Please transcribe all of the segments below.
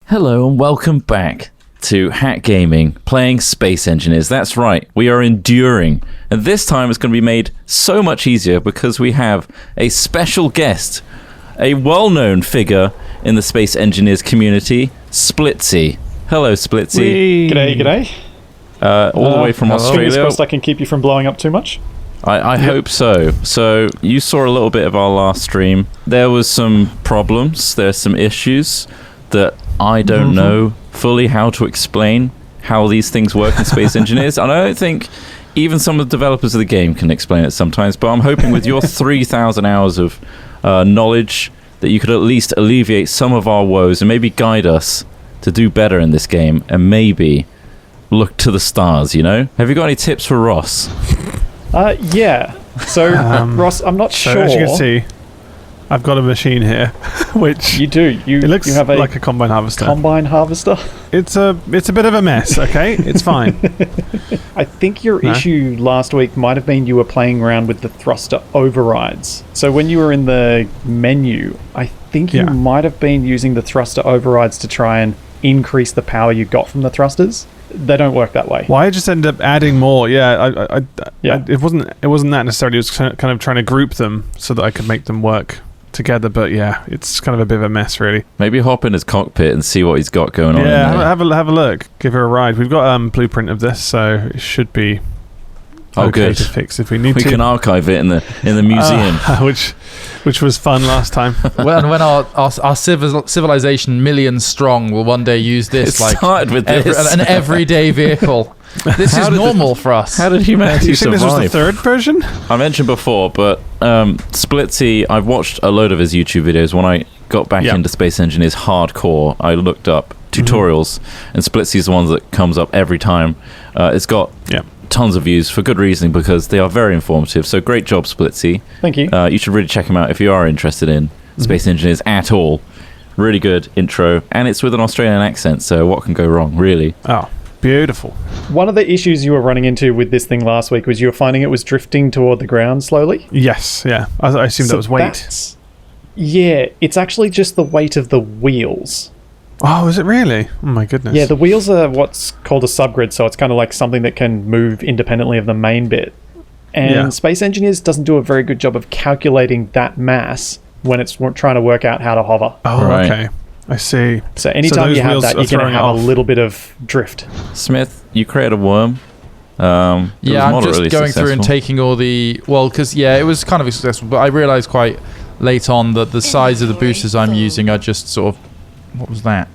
Hello and welcome back to Hack Gaming, playing Space Engineers. That's right, we are enduring. And this time it's going to be made so much easier because we have a special guest, a well-known figure in the Space Engineers community, Splitsie. Hello, Splitsie. G'day. All the way from Australia. Fingers crossed I can keep you from blowing up too much. I hope so. So you saw a little bit of our last stream. There was some problems. There's some issues that I don't know fully how to explain how these things work in Space Engineers. And I don't think even some of the developers of the game can explain it sometimes. But I'm hoping with your 3,000 hours of knowledge that you could at least alleviate some of our woes and maybe guide us to do better in this game and maybe look to the stars, you know? Have you got any tips for Ross? Yeah. So, Ross, I'm not sure. As you can see, I've got a machine here, which you do. It looks you have like a combine harvester. Combine harvester. It's a bit of a mess. Okay, it's fine. I think your issue last week might have been you were playing around with the thruster overrides. So when you were in the menu, I think you might have been using the thruster overrides to try and increase the power you got from the thrusters. They don't work that way. Well, I just ended up adding more. It wasn't that necessarily. It was kind of trying to group them so that I could make them work together. But yeah, it's kind of a bit of a mess, really. Maybe hop in his cockpit and see what he's got going on. Yeah, have a look. Give her a ride. We've got a blueprint of this, so it should be okay to fix if we need to. We can archive it in the museum, which was fun last time. when our civilization millions strong will one day use this started with an everyday vehicle. This is normal for us. How did humanity survive? This was the third version? I mentioned before, but Splitsie, I've watched a load of his YouTube videos. When I got back into Space Engineers hardcore, I looked up tutorials, and Splitsie's the one that comes up every time. It's got tons of views for good reason because they are very informative. So great job, Splitsie. Thank you. You should really check him out if you are interested in Space Engineers at all. Really good intro, and it's with an Australian accent, so what can go wrong, really? Oh, beautiful. One of the issues you were running into with this thing last week was you were finding it was drifting toward the ground slowly. Yes, yeah. I assumed that was weight. Yeah, it's actually just the weight of the wheels. Oh, is it really? Oh my goodness. Yeah, the wheels are what's called a subgrid, so it's kind of like something that can move independently of the main bit. And Space Engineers doesn't do a very good job of calculating that mass when it's trying to work out how to hover. Oh, right. Okay. I see. So anytime you have that, you're going to have a little bit of drift. Smith, you created a worm. I'm just going through and taking all the... Well, because, it was kind of successful, but I realised quite late on that the size of the boosters I'm using are just sort of... What was that?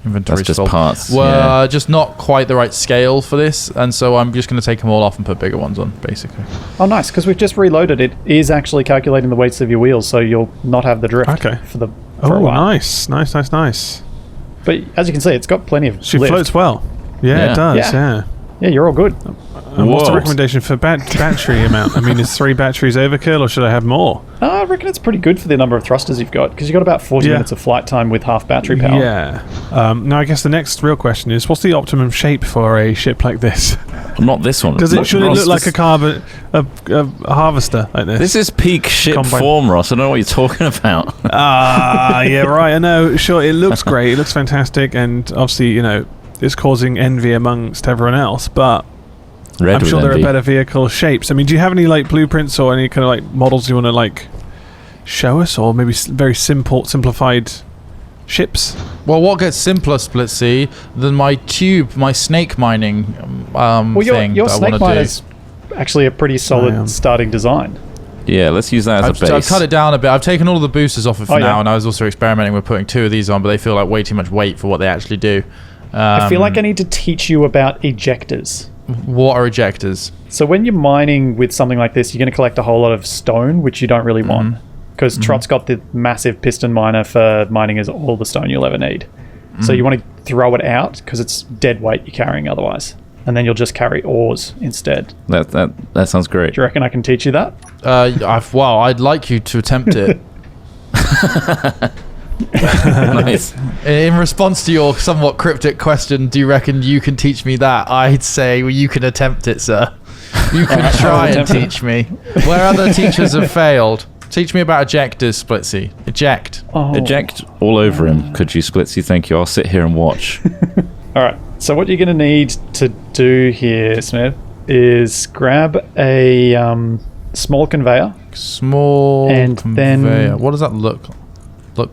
Inventory That's just parts. Well, just not quite the right scale for this, and so I'm just going to take them all off and put bigger ones on, basically. Oh, nice, because we've just reloaded. It is actually calculating the weights of your wheels, so you'll not have the drift for a while. Nice. But as you can see, it's got plenty of She lift. floats well. Yeah, it does, yeah. Yeah, you're all good. What's the recommendation for battery amount? I mean, is 3 batteries overkill, or should I have more? I reckon it's pretty good for the number of thrusters you've got, because you've got about 40 minutes of flight time with half battery power. Yeah. Now, I guess the next real question is, what's the optimum shape for a ship like this? Not this one. Should it look like a harvester like this? This is peak ship form, Ross. I don't know what you're talking about. Yeah, right. I know. Sure, it looks great. It looks fantastic, and obviously, it's causing envy amongst everyone else, but I'm sure there are better vehicle shapes. I mean, do you have any blueprints or any kind of models you want to show us, or maybe very simplified ships? Well, what gets simpler, Splitsie, than my snake mining thing? Your snake mine is actually a pretty solid starting design. Yeah, let's use that as a base. I've cut it down a bit. I've taken all of the boosters off it for now, and I was also experimenting with putting 2 of these on, but they feel like way too much weight for what they actually do. I feel like I need to teach you about ejectors. What are ejectors? So when you're mining with something like this, you're going to collect a whole lot of stone, which you don't really want. Because Trot's got the massive piston miner for mining is all the stone you'll ever need. So you want to throw it out, because it's dead weight you're carrying otherwise. And then you'll just carry ores instead. That sounds great. Do you reckon I can teach you that? I'd like you to attempt it. Nice. In response to your somewhat cryptic question, do you reckon you can teach me that? I'd say, well, you can attempt it, sir. You can try and teach me. Where other teachers have failed. Teach me about ejectors, Splitsie. Eject. Oh. Eject all over him, could you, Splitsie? Thank you. I'll sit here and watch. All right. So what you're going to need to do here, Smith, is grab a small conveyor. Conveyor. Then, what does that look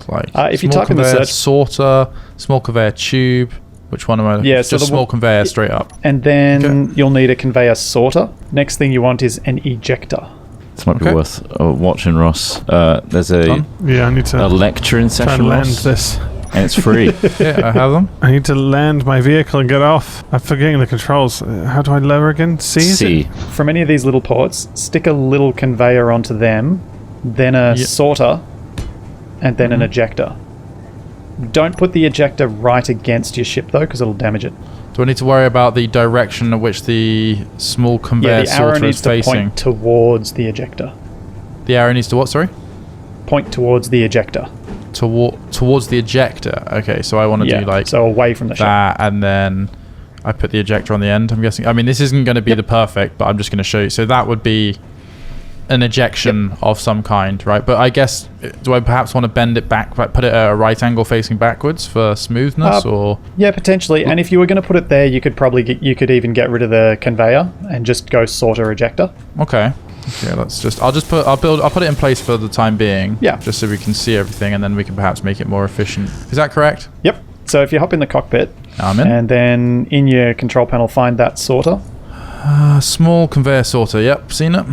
like? If you type in the search, sorter, small conveyor tube. Which one am I? Yeah, so just small conveyor straight up. And then you'll need a conveyor sorter. Next thing you want is an ejector. This might be worth watching, Ross. There's I need to a lecturing session, land Ross, this, and it's free. Yeah, I have them. I need to land my vehicle and get off. I'm forgetting the controls. How do I lower again? C. From any of these little ports, stick a little conveyor onto them, then a sorter, and then an ejector. Don't put the ejector right against your ship though, because it'll damage it. Do I need to worry about the direction at which the small conveyor sorter is facing? The arrow needs to point towards the ejector. The arrow needs to what, sorry? Point towards the ejector. Towards the ejector. Okay, so I want to do like... so away from the ship. And then I put the ejector on the end, I'm guessing. I mean, this isn't going to be the perfect, but I'm just going to show you. So that would be an ejection of some kind, right? But I guess, do I perhaps want to bend it back, like put it at a right angle facing backwards for smoothness, or? Yeah, potentially. And if you were going to put it there, you could probably you could even get rid of the conveyor and just go sorter ejector. Okay. Let's just. I'll put it in place for the time being. Yeah. Just so we can see everything, and then we can perhaps make it more efficient. Is that correct? Yep. So if you hop in the cockpit, I'm in. And then in your control panel, find that sorter. Small conveyor sorter. Yep, seen it.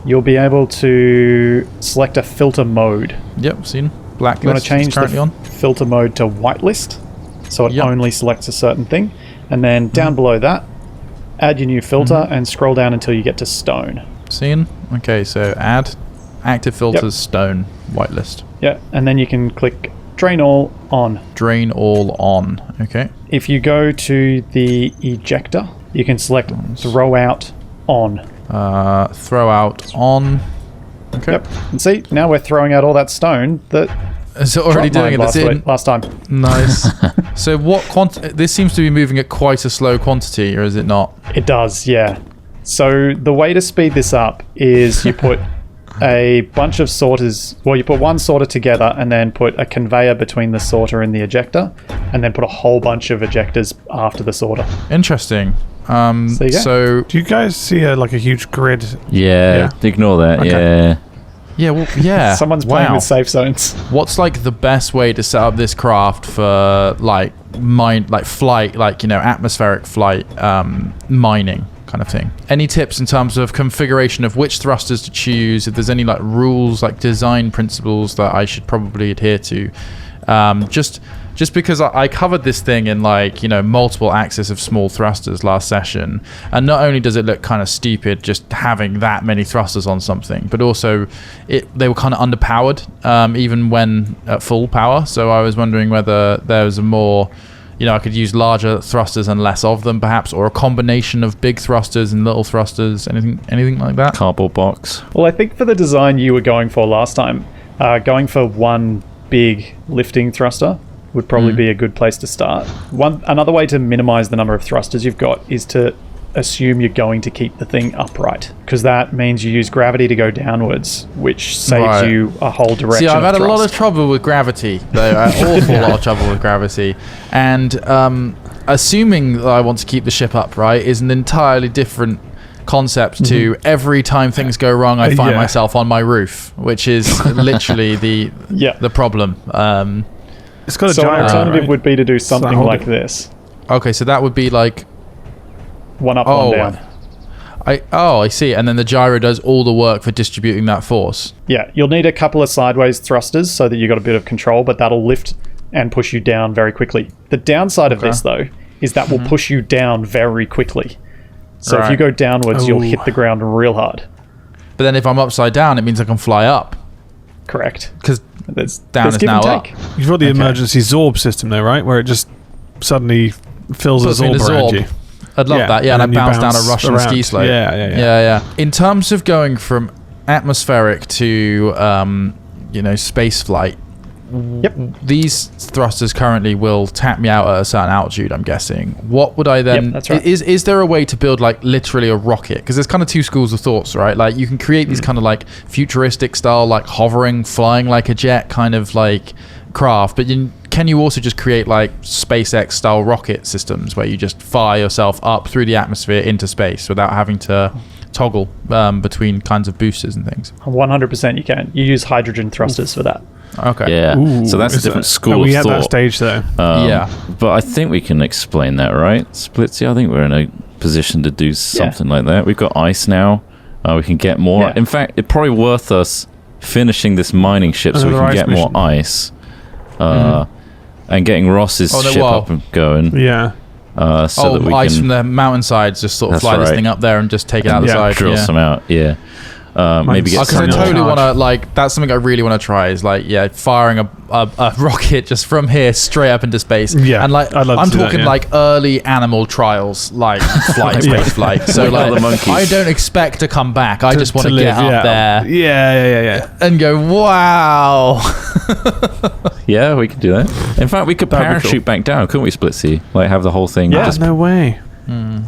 You'll be able to select a filter mode. Yep, seen. Blacklist. You want to change the filter mode to whitelist, so it only selects a certain thing. And then down below that, add your new filter and scroll down until you get to stone. Seen. Okay, so add active filters, stone, whitelist. Yeah, and then you can click drain all on. Drain all on. Okay. If you go to the ejector, you can select throw out on. Throw out on. Okay. Yep. And see, now we're throwing out all that stone that is it already doing it last time. Nice. So what this seems to be moving at quite a slow quantity, or is it not? It does, yeah. So the way to speed this up is you put a bunch of sorters, well, you put one sorter together and then put a conveyor between the sorter and the ejector, and then put a whole bunch of ejectors after the sorter. Interesting. So do you guys see a huge grid? Yeah. Ignore that. Okay. Yeah. Yeah, well, yeah. Someone's playing with safe zones. What's the best way to set up this craft for flight, atmospheric flight, mining kind of thing? Any tips in terms of configuration of which thrusters to choose? If there's any rules, design principles that I should probably adhere to? Just because I covered this thing in multiple axes of small thrusters last session, and not only does it look kind of stupid just having that many thrusters on something, but also they were kind of underpowered even when at full power. So I was wondering whether there was a more, I could use larger thrusters and less of them perhaps, or a combination of big thrusters and little thrusters, anything like that. Cardboard box. Well, I think for the design you were going for last time, going for one big lifting thruster would probably be a good place to start. Another way to minimize the number of thrusters you've got is to assume you're going to keep the thing upright, because that means you use gravity to go downwards, which saves you a whole direction. See, I've had a lot of trouble with gravity, though. An awful lot of trouble with gravity. And assuming that I want to keep the ship upright is an entirely different concept to every time things go wrong, I find myself on my roof, which is literally the problem. It's got a gyro. An alternative would be to do something like this. Okay, so that would be one up, one down. I see. And then the gyro does all the work for distributing that force. Yeah, you'll need a couple of sideways thrusters so that you've got a bit of control, but that'll lift and push you down very quickly. The downside of this, though, is that will push you down very quickly. So if you go downwards, you'll hit the ground real hard. But then if I'm upside down, it means I can fly up. Correct. Because down is now up. You've got the emergency Zorb system though, right? Where it just suddenly fills a Zorb around you. I'd love that, and I bounce down a Russian ski slope. Yeah. In terms of going from atmospheric to, space flight, these thrusters currently will tap me out at a certain altitude, I'm guessing. What would I then... Yep, that's right. Is there a way to build, like, literally a rocket? Because there's kind of two schools of thoughts, right? Like, you can create these kind of, like, futuristic style, like, hovering, flying like a jet kind of, like, craft. But can you also just create, like, SpaceX style rocket systems where you just fire yourself up through the atmosphere into space without having to toggle between kinds of boosters and things? 100% you can. You use hydrogen thrusters for that. Okay. Yeah. Ooh, so that's a different school of thought. Are we at thought. that stage, though? Yeah. But I think we can explain that, right? Splitsie, I think we're in a position to do something like that. We've got ice now. We can get more. Yeah. In fact, it's probably worth us finishing this mining ship so we can get more ice. And getting Ross's ship up and going. Yeah. So that we ice can, from the mountainsides, just sort of fly this thing up there and just take it out the side. Drill some out, maybe get because I totally want to, like, that's something I really want to try is, like, firing a rocket just from here straight up into space. Yeah, and like I'm talking like early animal trials, like space flight. So like I don't expect to come back. I just want to get up there. Yeah. And go, wow. Yeah, we could do that. In fact, we could parachute back down, couldn't we, Splitsie? Like have the whole thing. Yeah, no way.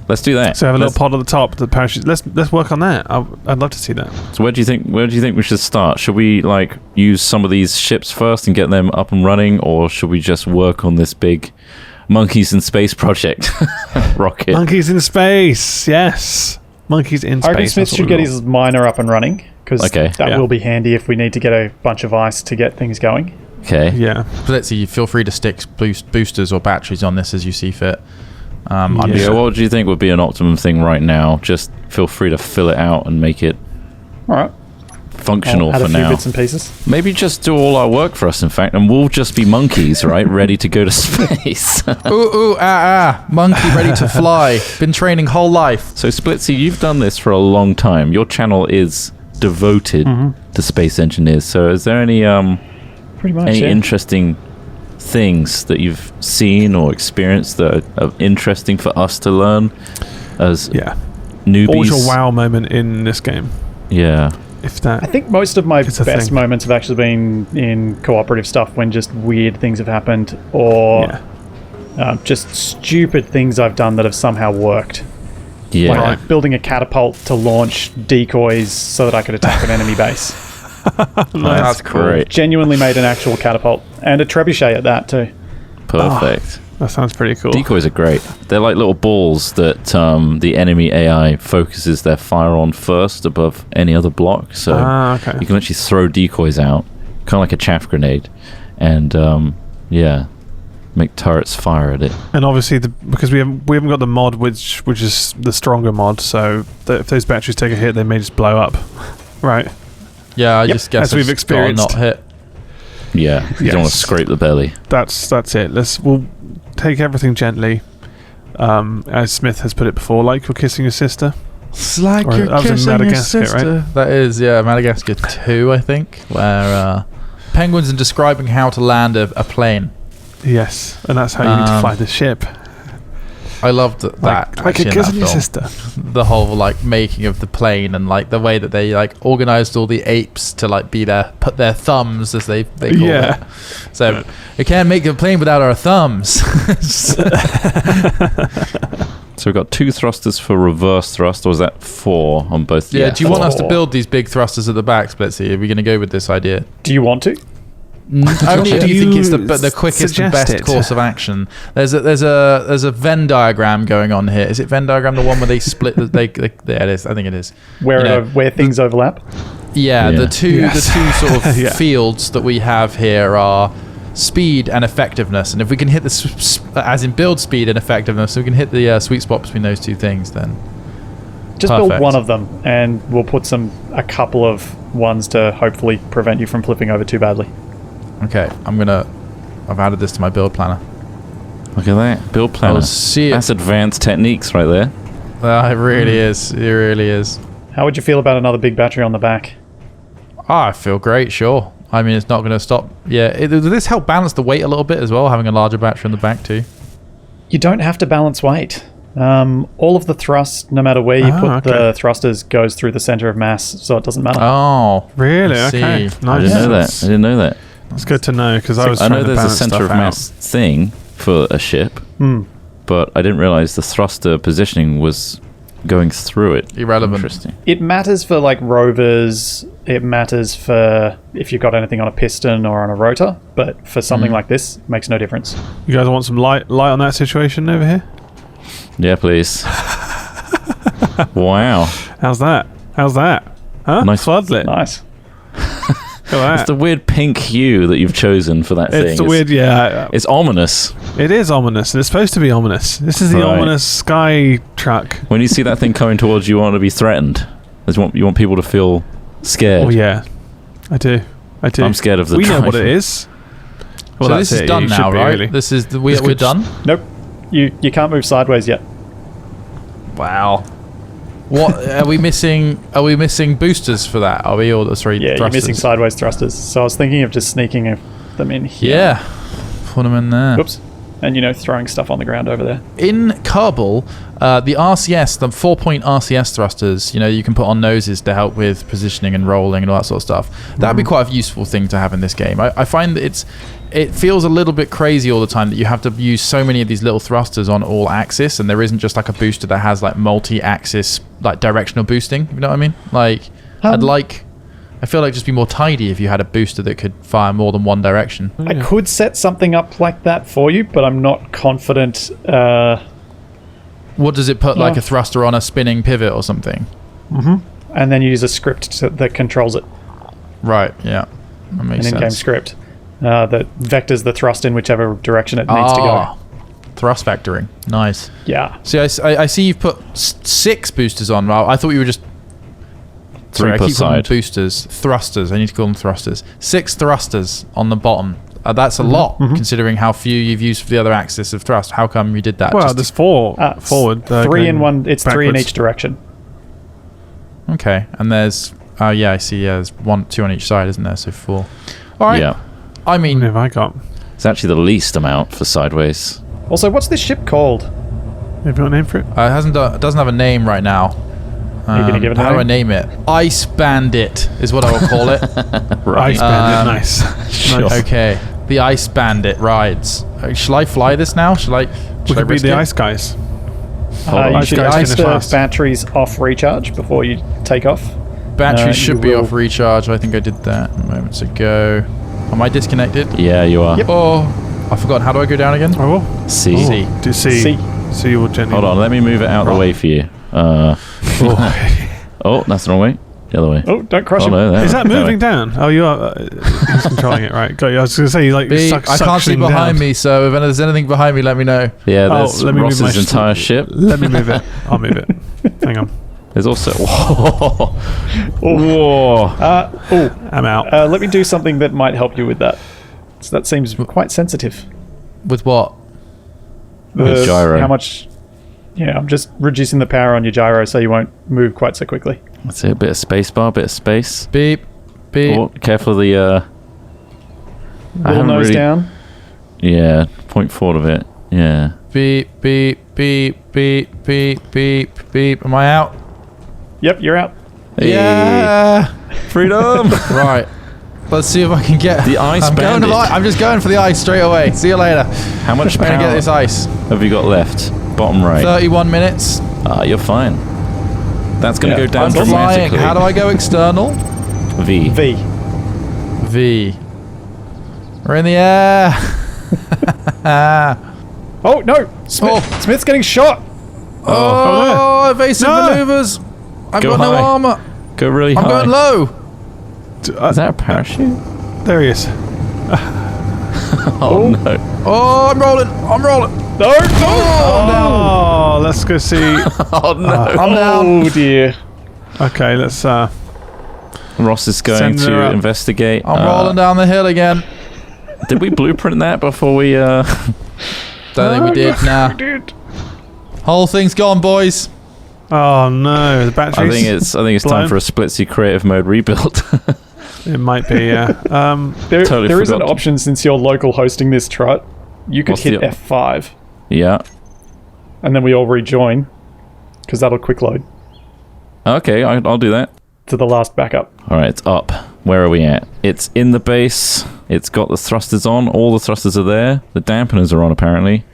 Let's do that. So have a little pod at the top, the parachute. Let's work on that. I'd love to see that. So where do you think we should start? Should we like use some of these ships first and get them up and running, or should we just work on this big monkeys in space project rocket? Monkeys in space, yes. Monkeys in space. I reckon Smith should get his miner up and running because that will be handy if we need to get a bunch of ice to get things going. Okay. Yeah. Splitsie, feel free to stick boosters or batteries on this as you see fit. What do you think would be an optimum thing right now? Just feel free to fill it out and make it all right functional for now. Add a few bits and pieces. Maybe just do all our work for us, in fact, and we'll just be monkeys, right? Ready to go to space. Monkey ready to fly. Been training whole life. So Splitsie, you've done this for a long time. Your channel is devoted to space engineers. So is there any pretty much any interesting things that you've seen or experienced that are interesting for us to learn as newbies? What was your wow moment in this game? Yeah. If that, I think most of my best moments have actually been in cooperative stuff when just weird things have happened or just stupid things I've done that have somehow worked. Yeah. Like building a catapult to launch decoys so that I could attack an enemy base. That's great. Genuinely made an actual catapult and a trebuchet at that too. Perfect. That sounds pretty cool. Decoys are great. They're like little balls that the enemy AI focuses their fire on first above any other block. So you can actually throw decoys out, kind of like a chaff grenade, and make turrets fire at it. And obviously, because we haven't got the mod, which is the stronger mod, so if those batteries take a hit, they may just blow up, right? Yeah, I just guess as we've experienced. Not hit. Yeah, you don't want to scrape the belly. That's it. We'll take everything gently, as Smith has put it before, like you're kissing your sister. It's like you're kissing your sister. Right? That is, Madagascar 2, I think, where penguins are describing how to land a plane. Yes, and that's how you need to fly the ship. I loved that. Like you're kissing your sister. The whole like making of the plane and like the way that they like organized all the apes to like put their thumbs as they call it. So we can't make a plane without our thumbs. So we've got 2 thrusters for reverse thrust, or is that 4 on both? Yeah. Do you want us to build these big thrusters at the back, Splitsie? Are we going to go with this idea? Do you want to? Only if you think it's the quickest and best course of action. There's a Venn diagram going on here. Is it Venn diagram the one where they split? There it is. I think it is. Where things overlap. Yeah, the two sort of fields that we have here are speed and effectiveness, and if we can hit as in build speed and effectiveness, so we can hit the sweet spot between those two things, then just build one of them, and we'll put a couple of ones to hopefully prevent you from flipping over too badly. Okay, I've added this to my build planner. Look at that. Build planner. That's advanced techniques right there. It really is. It really is. How would you feel about another big battery on the back? I feel great, sure. I mean, it's not going to stop. Yeah, does this help balance the weight a little bit as well, having a larger battery on the back too? You don't have to balance weight. All of the thrust, no matter where you put the thrusters, goes through the center of mass, so it doesn't matter. Oh, really? Okay. Nice. I didn't know that. It's good to know because I was trying to balance there's a center of mass thing for a ship, but I didn't realize the thruster positioning was going through it. Irrelevant. Interesting. It matters for like rovers. It matters for if you've got anything on a piston or on a rotor, but for something like this, it makes no difference. You guys want some light on that situation over here? Yeah, please. Wow. How's that? Huh? Nice. Floodlit. Nice. It's the weird pink hue that you've chosen for that thing. It's the weird, yeah. It's ominous. It is ominous, and it's supposed to be ominous. This is the ominous sky truck. When you see that thing coming towards you, you want to be threatened. You want people to feel scared. Oh yeah, I do. I'm scared of the. We know what it is. Well, so this is done now, right? Really. This is we're done. Nope. You can't move sideways yet. Wow. What are we missing? Are we missing boosters for that? Are we all the three? Yeah, thrusters? You're missing sideways thrusters. So I was thinking of just sneaking them in here. Yeah, put them in there. Oops. And throwing stuff on the ground over there. In Kerbal, the RCS, the 4-point RCS thrusters, you can put on noses to help with positioning and rolling and all that sort of stuff. That'd be quite a useful thing to have in this game. I find that it feels a little bit crazy all the time that you have to use so many of these little thrusters on all axis, and there isn't just like a booster that has like multi-axis like directional boosting. You know what I mean? Like I feel like it'd just be more tidy if you had a booster that could fire more than one direction. I could set something up like that for you, but I'm not confident. What does it put, like a thruster on a spinning pivot or something? Mm-hmm. And then you use a script that controls it. Right, yeah. That makes sense. An in-game script that vectors the thrust in whichever direction it needs to go. Thrust vectoring. Nice. Yeah. See, I see you've put 6 boosters on. Well, I thought you were just... Sorry, I keep calling them boosters. Thrusters. I need to call them thrusters. 6 thrusters on the bottom. That's a lot, considering how few you've used for the other axis of thrust. How come you did that? Well, there's 4 forward. 3 in one. It's backwards. 3 in each direction. Okay, and there's... yeah, I see. Yeah, there's 2 on each side, isn't there? So 4. All right. Yeah. I mean... What have I got? It's actually the least amount for sideways. Also, what's this ship called? Have you got a name for it? It doesn't have a name right now. Are you going to give it a How name? do I name it? Ice Bandit is what I will call it. Right. Ice Bandit, nice. Sure. Okay, the Ice Bandit rides. Shall I fly this now? Shall I be the ice guys. You should ice the batteries off recharge before you take off. Batteries should be off recharge. I think I did that moments ago. Am I disconnected? Yeah, you are. Yep. Oh, I forgot. How do I go down again? Oh, C. Do C. C. So you will gently... Hold on, let me move it out of the way for you. Oh, that's the wrong way. The other way. Oh, don't crush him. No, is that moving down? Oh, you are. He's controlling it, right? Got you. I was going to say, I can't see behind me, so if there's anything behind me, let me know. Yeah, there's Ross's entire ship. Let me move it. I'll move it. Hang on. There's also... Whoa. Whoa. I'm out. Let me do something that might help you with that. So that seems quite sensitive. With what? The gyro. How much... Yeah, I'm just reducing the power on your gyro so you won't move quite so quickly. That's it. A bit of space bar, bit of space. Beep. Beep. Oh, careful of the... Little nose down. Yeah, point forward of it. Yeah. Beep, beep, beep, beep, beep, beep, beep. Am I out? Yep, you're out. Hey. Yeah. Freedom. Right. Let's see if I can get... The ice bandit. I'm just going for the ice straight away. See you later. How much power get this ice. have you got left? Bottom right. 31 minutes. You're fine. That's going to go down I'm dramatically. flying. How do I go external? V. V. We're in the air. Oh, no. Smith's getting shot. Oh, evasive maneuvers. I've got no armor. Go really high. I'm going low. Is that a parachute? There he is. Oh, no. Oh, I'm rolling. No. Oh, let's go see. Oh, no. I'm down. Oh, dear. Okay, let's... Ross is going to investigate. I'm rolling down the hill again. Did we blueprint that before we... Don't think we did. Nah. Whole thing's gone, boys. Oh no, the batteries. I think it's time for a Splitsie creative mode rebuild. It might be, yeah. There is an option since you're local hosting this trot. You could hit F5. Yeah. And then we all rejoin, because that'll quick load. Okay, I'll do that. To the last backup. All right, it's up. where are we at? It's in the base. It's got the thrusters on. All the thrusters are there. The dampeners are on, apparently.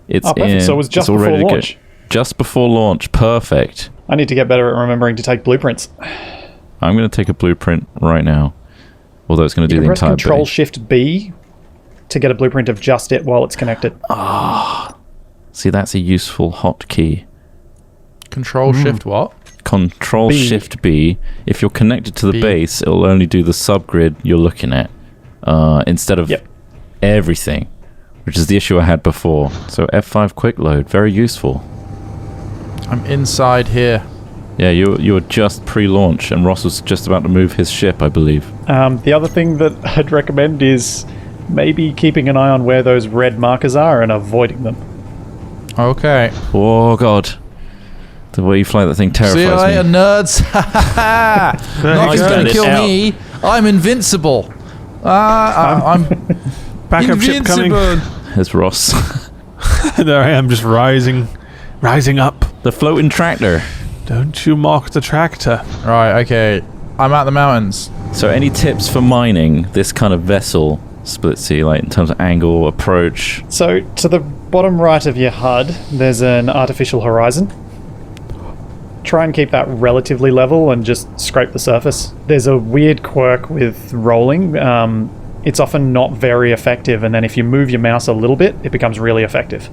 It's in. So it was just before launch. Just before launch. Perfect. I need to get better at remembering to take blueprints. I'm going to take a blueprint right now. Although it's going to do the entire base. Control-Shift-B to get a blueprint of just it while it's connected. See, that's a useful hotkey. Control-Shift what? Control-Shift-B. If you're connected to the base, it'll only do the subgrid you're looking at instead of everything, which is the issue I had before. So F5 quick load, very useful. I'm inside here. Yeah, you were just pre-launch, and Ross was just about to move his ship, I believe. The other thing that I'd recommend is maybe keeping an eye on where those red markers are and avoiding them. Okay. Oh, God. The way you fly that thing terrifies me. See you later, nerds. Nothing's going to kill me. I'm invincible. I'm backup ship coming. There's Ross. There I am, just rising up. The floating tractor. Don't you mock the tractor. Right, okay. I'm at the mountains. So any tips for mining this kind of vessel, Splitsie, like in terms of angle, approach? So to the bottom right of your HUD, there's an artificial horizon. Try and keep that relatively level and just scrape the surface. There's a weird quirk with rolling. It's often not very effective, and then if you move your mouse a little bit, it becomes really effective.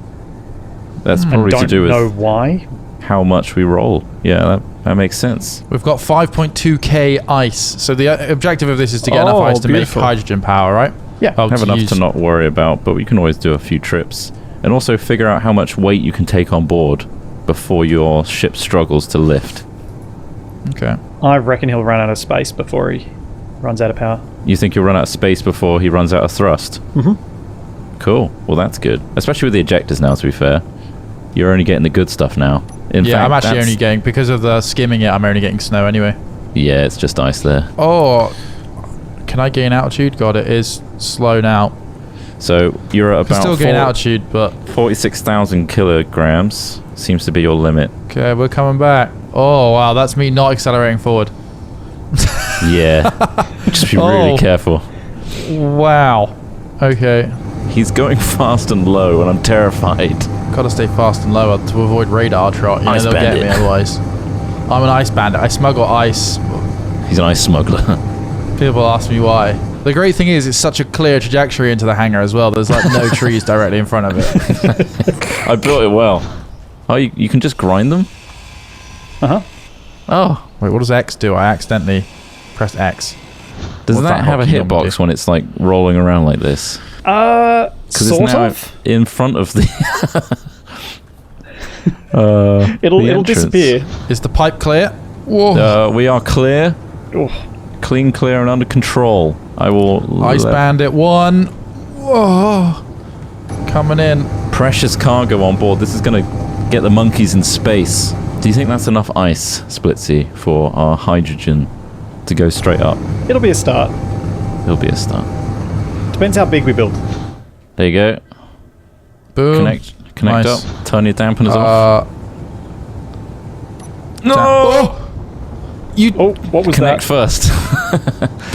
That's probably to do with know why. How much we roll. Yeah, that makes sense. We've got 5.2k ice. So the objective of this is to get enough ice to make hydrogen power, right? Yeah. Have enough to not worry about, but we can always do a few trips. And also figure out how much weight you can take on board before your ship struggles to lift. Okay. I reckon he'll run out of space before he runs out of power. You think he'll run out of space before he runs out of thrust? Mm-hmm. Cool. Well, that's good. Especially with the ejectors now, to be fair. You're only getting the good stuff now. In fact, I'm actually only getting, because of the skimming it, I'm only getting snow anyway. Yeah, it's just ice there. Oh, can I gain altitude? God, it is slow now. So you're at about still gain altitude, but 46,000 kilograms seems to be your limit. Okay, we're coming back. Oh wow, that's me not accelerating forward. Yeah, just be really careful. Wow. Okay. He's going fast and low, and I'm terrified. Gotta stay fast and low to avoid radar trot. You know, they'll get me otherwise. I'm an ice bandit. I smuggle ice. He's an ice smuggler. People ask me why. The great thing is, it's such a clear trajectory into the hangar as well. There's like no trees directly in front of it. I built it well. Oh, you can just grind them? Uh-huh. Oh. Wait, what does X do? I accidentally pressed X. Does that have a hitbox when it's like rolling around like this? Sort of. In front of the it'll disappear. Is the pipe clear? Whoa. We are clear. Oh. Clean, clear, and under control. I will. Ice Bandit 1. Whoa. Coming in. Precious cargo on board. This is going to get the monkeys in space. Do you think that's enough ice, Splitsie, for our hydrogen to go straight up? It'll be a start. It'll be a start. Depends how big we build. There you go. Boom. Connect Nice. up. Turn your dampeners off. No! What was Connect that? first.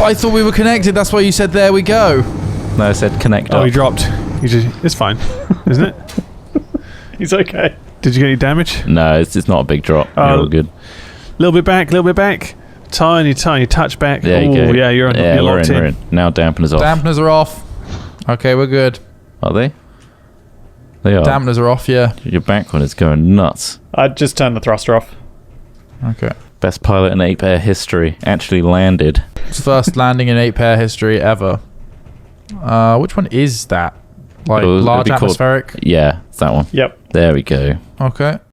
I thought we were connected. That's why you said there we go. No, I said connect up. Oh, he dropped. It's fine, isn't it? He's okay. Did you get any damage? No, it's not a big drop. You're all good. Little bit back. Tiny touch back. There you go. Yeah, you're locked in. We're in. Now dampeners off. Dampeners are off. Okay, we're good. Are they? They are. Dampeners are off, yeah. Your back one is going nuts. I'd just turn the thruster off. Okay. Best pilot in 8-pair history. Actually landed. It's first landing in 8-pair history ever. Which one is that? Like large atmospheric? Yeah, it's that one. Yep. There we go. Okay.